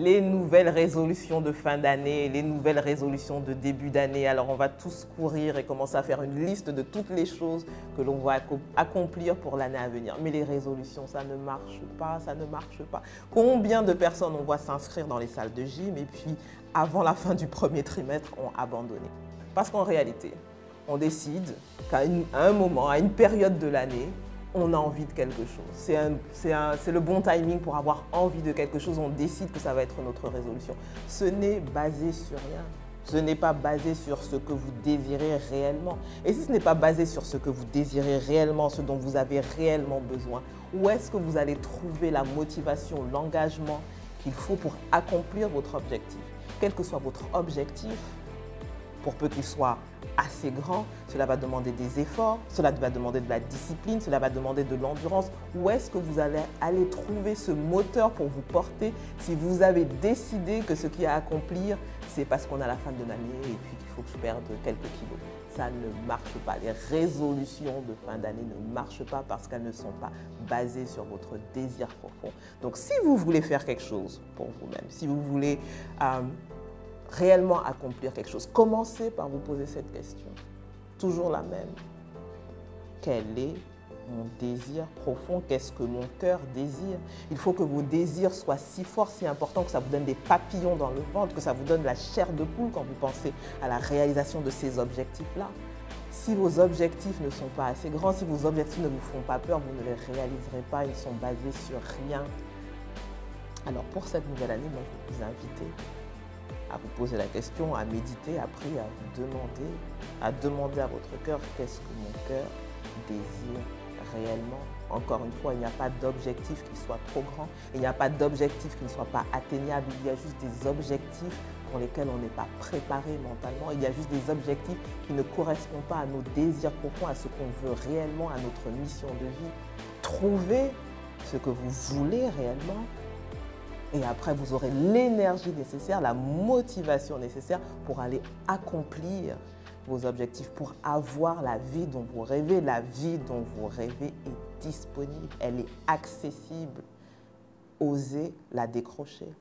les nouvelles résolutions de fin d'année, les nouvelles résolutions de début d'année. Alors on va tous courir et commencer à faire une liste de toutes les choses que l'on va accomplir pour l'année à venir. Mais les résolutions, ça ne marche pas, ça ne marche pas. Combien de personnes on voit s'inscrire dans les salles de gym et puis avant la fin du premier trimestre ont abandonné? Parce qu'en réalité, on décide qu'à un moment, à une période de l'année, on a envie de quelque chose. C'est le bon timing pour avoir envie de quelque chose. On décide que ça va être notre résolution. Ce n'est basé sur rien. Ce n'est pas basé sur ce que vous désirez réellement. Et si ce n'est pas basé sur ce que vous désirez réellement, ce dont vous avez réellement besoin, où est-ce que vous allez trouver la motivation, l'engagement qu'il faut pour accomplir votre objectif? Quel que soit votre objectif, pour peu qu'il soit assez grand, cela va demander des efforts, cela va demander de la discipline, cela va demander de l'endurance. Où est-ce que vous allez aller trouver ce moteur pour vous porter si vous avez décidé que ce qu'il y a à accomplir, c'est parce qu'on a la fin de l'année et puis qu'il faut que je perde quelques kilos? Ça ne marche pas. Les résolutions de fin d'année ne marchent pas parce qu'elles ne sont pas basées sur votre désir profond. Donc si vous voulez faire quelque chose pour vous-même, si vous voulez réellement accomplir quelque chose, commencez par vous poser cette question. Toujours la même. Quel est mon désir profond? Qu'est-ce que mon cœur désire? Il faut que vos désirs soient si forts, si importants, que ça vous donne des papillons dans le ventre, que ça vous donne la chair de poule quand vous pensez à la réalisation de ces objectifs-là. Si vos objectifs ne sont pas assez grands, si vos objectifs ne vous font pas peur, vous ne les réaliserez pas, ils sont basés sur rien. Alors pour cette nouvelle année, moi, je vais vous inviter à vous poser la question, à méditer, après à demander à votre cœur qu'est-ce que mon cœur désire réellement. Encore une fois, il n'y a pas d'objectif qui soit trop grand, il n'y a pas d'objectif qui ne soit pas atteignable, il y a juste des objectifs pour lesquels on n'est pas préparé mentalement, il y a juste des objectifs qui ne correspondent pas à nos désirs profonds, à ce qu'on veut réellement, à notre mission de vie. Trouvez ce que vous voulez réellement. Et après, vous aurez l'énergie nécessaire, la motivation nécessaire pour aller accomplir vos objectifs, pour avoir la vie dont vous rêvez. La vie dont vous rêvez est disponible, elle est accessible. Osez la décrocher.